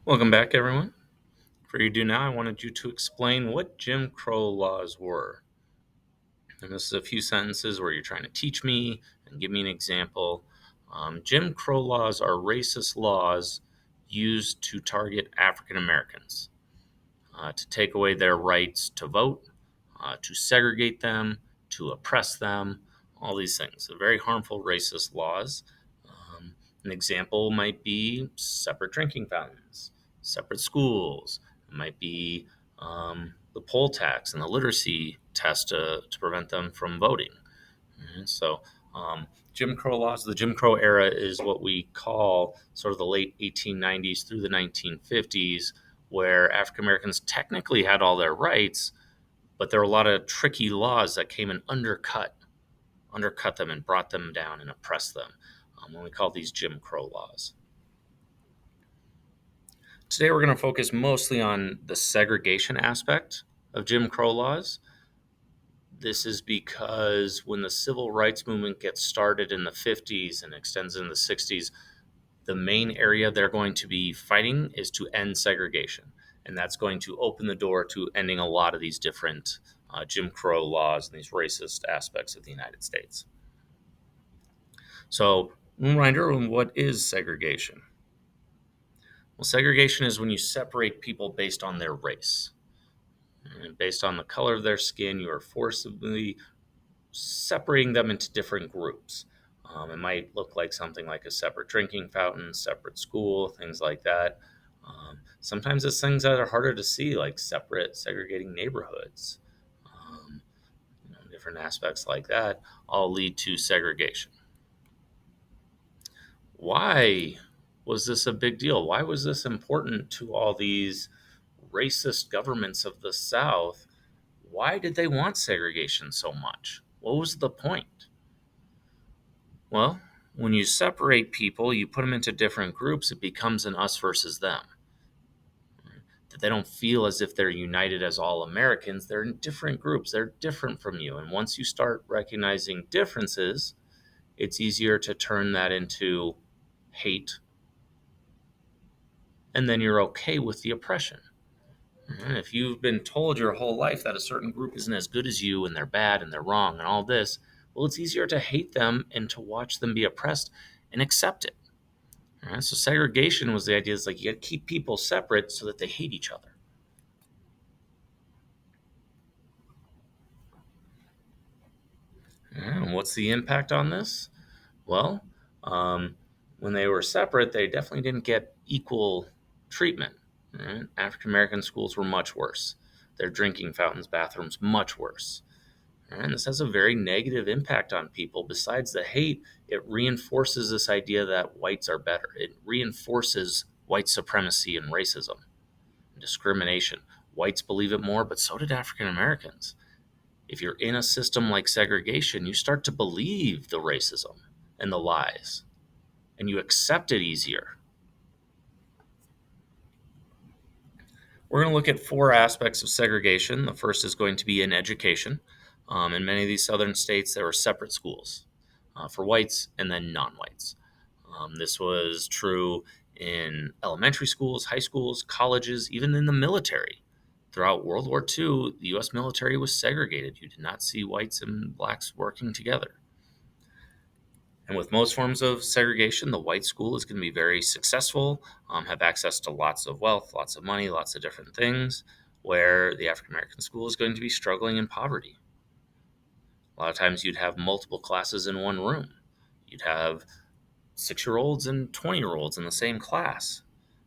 Welcome back, everyone. For you do now, I wanted you to explain what Jim Crow laws were. And this is a few sentences where you're trying to teach me and give me an example. Jim Crow laws are racist laws used to target African Americans, to take away their rights to vote, to segregate them, to oppress them, all these things. They're very harmful racist laws. An example might be separate drinking fountains, separate schools. It might be the poll tax and the literacy test to prevent them from voting. So, Jim Crow laws, the Jim Crow era is what we call sort of the late 1890s through the 1950s, where African Americans technically had all their rights, but there were a lot of tricky laws that came and undercut them and brought them down and oppressed them. When we call these Jim Crow laws. Today, we're going to focus mostly on the segregation aspect of Jim Crow laws. This is because when the civil rights movement gets started in the 50s and extends in the 60s, the main area they're going to be fighting is to end segregation. And that's going to open the door to ending a lot of these different Jim Crow laws and these racist aspects of the United States. So, reminder, what is segregation? Well, segregation is when you separate people based on their race. And based on the color of their skin, you are forcibly separating them into different groups. It might look like something like a separate drinking fountain, separate school, things like that. Sometimes it's things that are harder to see, like separate segregating neighborhoods. Different aspects like that all lead to segregation. Why was this a big deal? Why was this important to all these racist governments of the South? Why did they want segregation so much? What was the point? Well, when you separate people, you put them into different groups, it becomes an us versus them. That they don't feel as if they're united as all Americans. They're in different groups, they're different from you. And once you start recognizing differences, it's easier to turn that into hate. And then you're okay with the oppression. And if you've been told your whole life that a certain group isn't as good as you and they're bad and they're wrong and all this, well, it's easier to hate them and to watch them be oppressed and accept it. All right? So segregation was the idea is like you got to keep people separate so that they hate each other. All right, and what's the impact on this? Well, when they were separate, they definitely didn't get equal treatment. Right? African American schools were much worse. Their drinking fountains, bathrooms, much worse. And this has a very negative impact on people. Besides the hate, it reinforces this idea that whites are better. It reinforces white supremacy and racism and discrimination. Whites believe it more, but so did African Americans. If you're in a system like segregation, you start to believe the racism and the lies, and you accept it easier. We're going to look at four aspects of segregation. The first is going to be in education. In many of these southern states, there were separate schools for whites and then non-whites. This was true in elementary schools, high schools, colleges, even in the military. Throughout World War II, the U.S. military was segregated. You did not see whites and blacks working together. And with most forms of segregation, the white school is going to be very successful, have access to lots of wealth, lots of money, lots of different things, where the African American school is going to be struggling in poverty. A lot of times you'd have multiple classes in one room. You'd have 6-year-olds and 20-year-olds in the same class.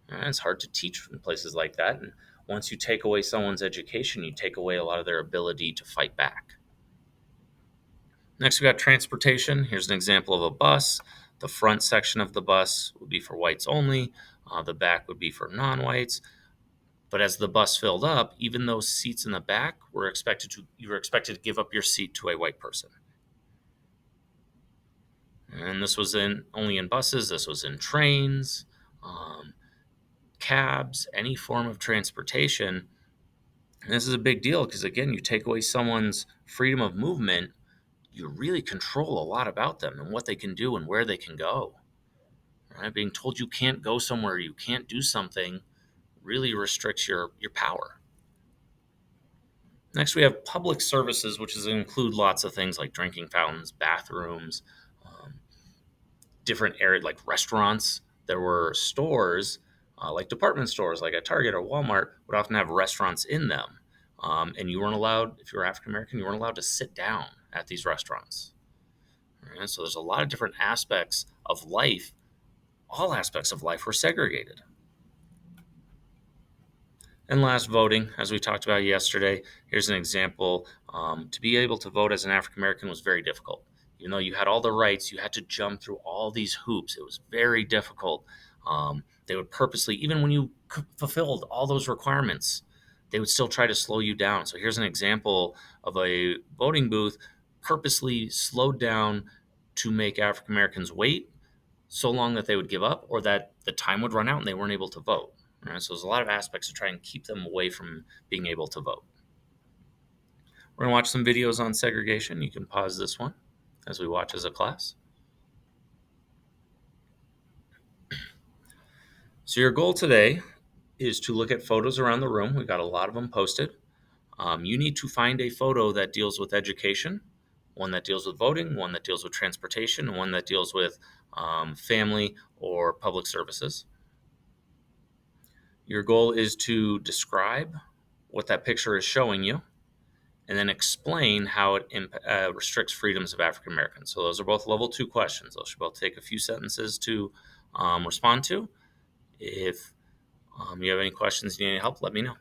And it's hard to teach in places like that. And once you take away someone's education, you take away a lot of their ability to fight back. Next, we got transportation. Here's an example of a bus. The front section of the bus would be for whites only. The back would be for non-whites. But as the bus filled up, even those seats in the back you were expected to give up your seat to a white person. And this was only in buses. This was in trains, cabs, any form of transportation. And this is a big deal because, again, you take away someone's freedom of movement, you really control a lot about them and what they can do and where they can go. Right? Being told you can't go somewhere, you can't do something, really restricts your power. Next, we have public services, which is include lots of things like drinking fountains, bathrooms, um, different areas like restaurants. There were stores, like department stores, like a Target or Walmart, would often have restaurants in them. And you weren't allowed, if you were African American, you weren't allowed to sit down at these restaurants. All right, so there's a lot of different aspects of life. All aspects of life were segregated. And last, voting, as we talked about yesterday. Here's an example. To be able to vote as an African American was very difficult. Even though you had all the rights, you had to jump through all these hoops. It was very difficult. They would purposely, even when you fulfilled all those requirements, they would still try to slow you down. So here's an example of a voting booth purposely slowed down to make African Americans wait so long that they would give up or that the time would run out and they weren't able to vote. Right? So there's a lot of aspects to try and keep them away from being able to vote. We're going to watch some videos on segregation. You can pause this one as we watch as a class. So your goal today is to look at photos around the room. We've got a lot of them posted. You need to find a photo that deals with education, one that deals with voting, one that deals with transportation, and one that deals with family or public services. Your goal is to describe what that picture is showing you and then explain how it restricts freedoms of African Americans. So those are both level 2 questions. Those should both take a few sentences to respond to. If you have any questions, you need any help, let me know.